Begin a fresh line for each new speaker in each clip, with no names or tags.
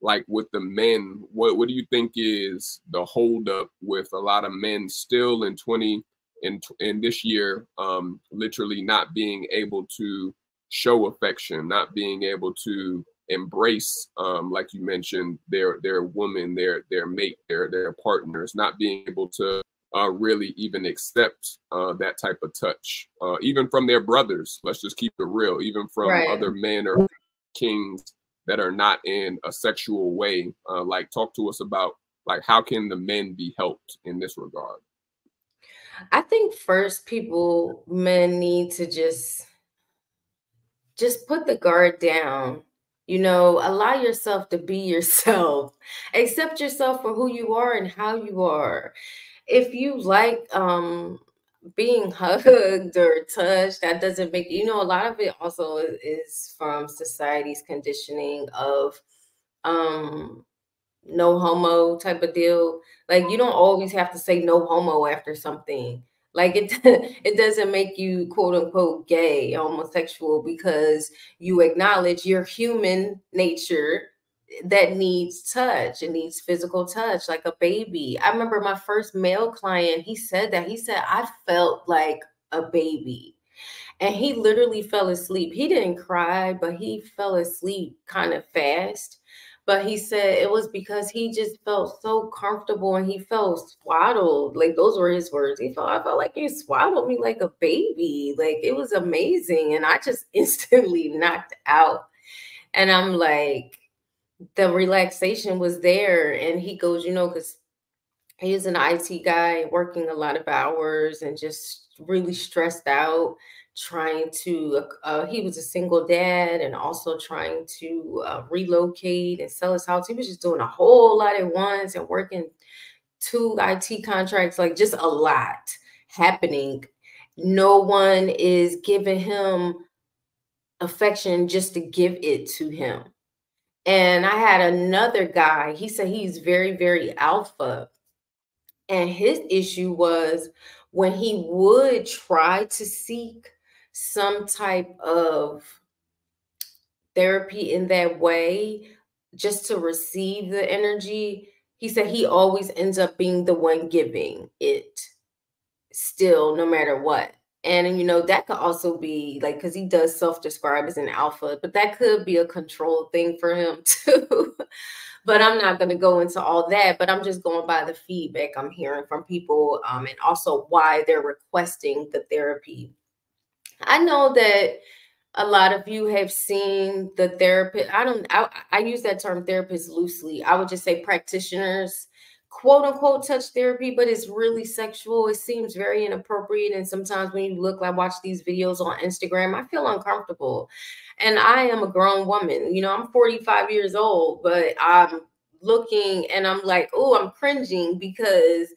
like with the men, what do you think is the holdup with a lot of men still in this year, literally not being able to show affection, not being able to embrace, like you mentioned, their woman, their mate, their partners, not being able to really even accept that type of touch, even from their brothers. Let's just keep it real, even from other men or kings that are not in a sexual way. Like, talk to us about, like, how can the men be helped in this regard?
I think first men need to just put the guard down. You know, allow yourself to be yourself. Accept yourself for who you are and how you are. If you like being hugged or touched, that doesn't make, you know, a lot of it also is from society's conditioning of no homo type of deal. Like, you don't always have to say no homo after something. Like, it doesn't make you quote unquote gay, homosexual, because you acknowledge your human nature that needs touch. It needs physical touch, like a baby. I remember my first male client, he said that. He said, I felt like a baby. And he literally fell asleep. He didn't cry, but he fell asleep kind of fast. But he said it was because he just felt so comfortable and he felt swaddled. Like, those were his words. I felt like you swaddled me like a baby. Like, it was amazing. And I just instantly knocked out. And I'm like, the relaxation was there. And he goes, you know, because he's an IT guy working a lot of hours and just really stressed out, trying to, he was a single dad and also trying to relocate and sell his house. He was just doing a whole lot at once and working 2 IT contracts, like just a lot happening. No one is giving him affection just to give it to him. And I had another guy, he said he's very, very alpha. And his issue was when he would try to seek some type of therapy in that way, just to receive the energy, he said he always ends up being the one giving it still, no matter what. And, you know, that could also be like, because he does self-describe as an alpha, but that could be a control thing for him too. But I'm not going to go into all that, but I'm just going by the feedback I'm hearing from people, and also why they're requesting the therapy. I know that a lot of you have seen the therapist. I use that term therapist loosely. I would just say practitioners, quote unquote, touch therapy, but it's really sexual. It seems very inappropriate. And sometimes when you look, I watch these videos on Instagram, I feel uncomfortable. And I am a grown woman. You know, I'm 45 years old, but I'm looking and I'm like, oh, I'm cringing because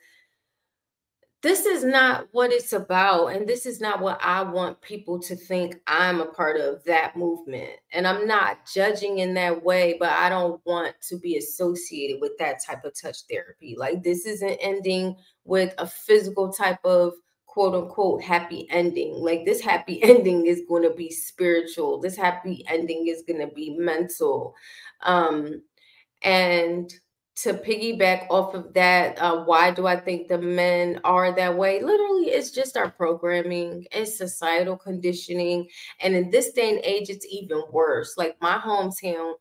this is not what it's about. And this is not what I want people to think I'm a part of, that movement. And I'm not judging in that way, but I don't want to be associated with that type of touch therapy. Like, this isn't ending with a physical type of quote unquote happy ending. Like, this happy ending is going to be spiritual. This happy ending is going to be mental. And to piggyback off of that, why do I think the men are that way? Literally, it's just our programming, it's societal conditioning. And in this day and age, it's even worse. Like my hometown,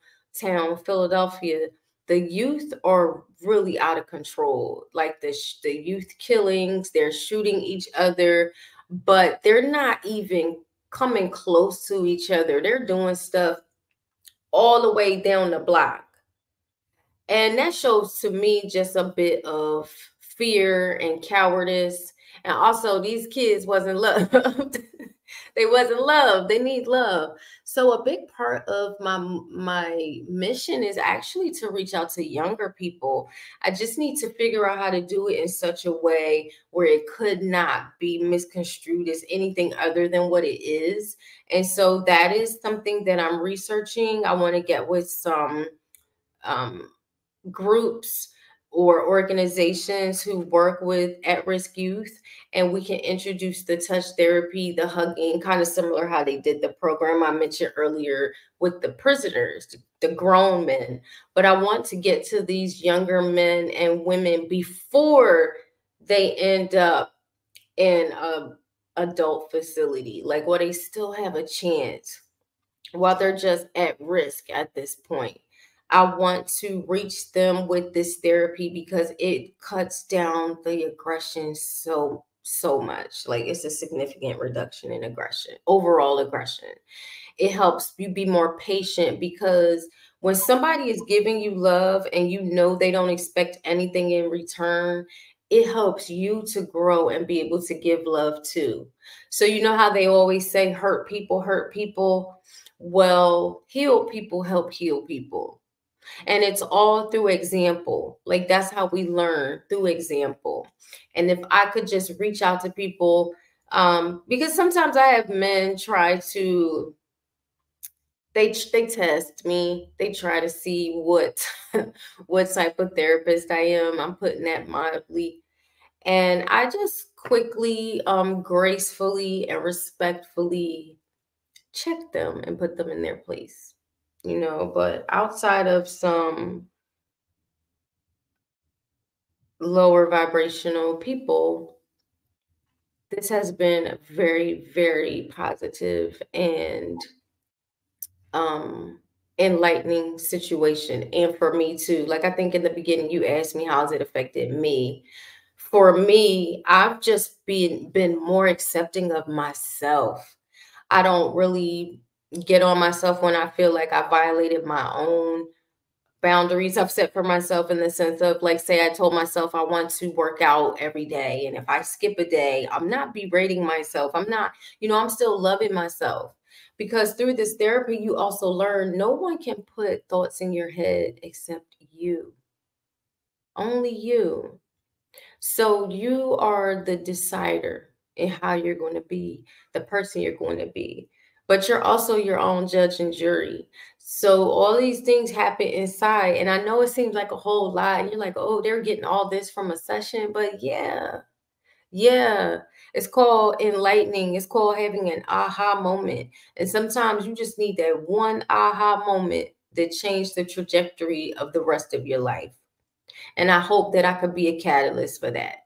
Philadelphia, the youth are really out of control. Like the youth killings, they're shooting each other, but they're not even coming close to each other. They're doing stuff all the way down the block. And that shows to me just a bit of fear and cowardice. And also, these kids wasn't loved. They wasn't loved. They need love. So a big part of my mission is actually to reach out to younger people. I just need to figure out how to do it in such a way where it could not be misconstrued as anything other than what it is. And so that is something that I'm researching. I want to get with some groups or organizations who work with at-risk youth, and we can introduce the touch therapy, the hugging, kind of similar how they did the program I mentioned earlier with the prisoners, the grown men. But I want to get to these younger men and women before they end up in a adult facility, like where they still have a chance while they're just at risk at this point. I want to reach them with this therapy because it cuts down the aggression so much. Like, it's a significant reduction in aggression, overall aggression. It helps you be more patient, because when somebody is giving you love and you know they don't expect anything in return, it helps you to grow and be able to give love too. So you know how they always say hurt people hurt people? Well, heal people help heal people. And it's all through example. Like, that's how we learn, through example. And if I could just reach out to people, because sometimes I have men try to, they test me. They try to see what what type of therapist I am. I'm putting that mildly. And I just quickly, gracefully and respectfully check them and put them in their place, you know. But outside of some lower vibrational people, this has been a very, very positive and enlightening situation. And for me too, like, I think in the beginning you asked me how's it affected me. For me, I've just been more accepting of myself. I don't really get on myself when I feel like I violated my own boundaries I've set for myself, in the sense of, like, say I told myself I want to work out every day, and if I skip a day, I'm not berating myself. I'm not, you know, I'm still loving myself. Because through this therapy, you also learn no one can put thoughts in your head except you. Only you. So you are the decider in how you're going to be, the person you're going to be. But you're also your own judge and jury. So all these things happen inside. And I know it seems like a whole lot. And you're like, oh, they're getting all this from a session. But yeah, it's called enlightening. It's called having an aha moment. And sometimes you just need that one aha moment that changed the trajectory of the rest of your life. And I hope that I could be a catalyst for that,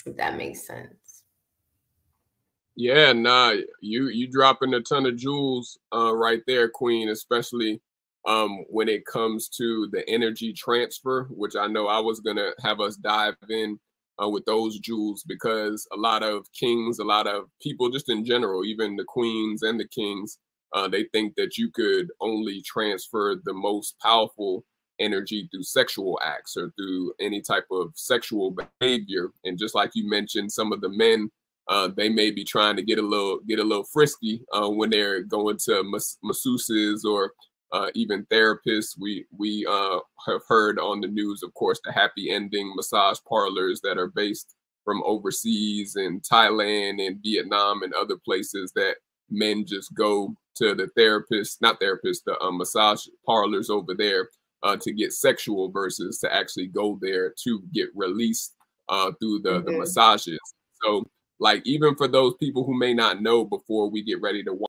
if that makes sense.
Yeah, nah, you dropping a ton of jewels right there, Queen, especially when it comes to the energy transfer, which I know I was gonna have us dive in with those jewels, because a lot of kings, a lot of people just in general, even the queens and the kings, they think that you could only transfer the most powerful energy through sexual acts or through any type of sexual behavior. And just like you mentioned, some of the men, they may be trying to get a little frisky when they're going to masseuses or even therapists. We have heard on the news, of course, the happy ending massage parlors that are based from overseas in Thailand and Vietnam and other places, that men just go to the the massage parlors over there to get sexual, versus to actually go there to get released through the massages. So, like, even for those people who may not know, before we get ready to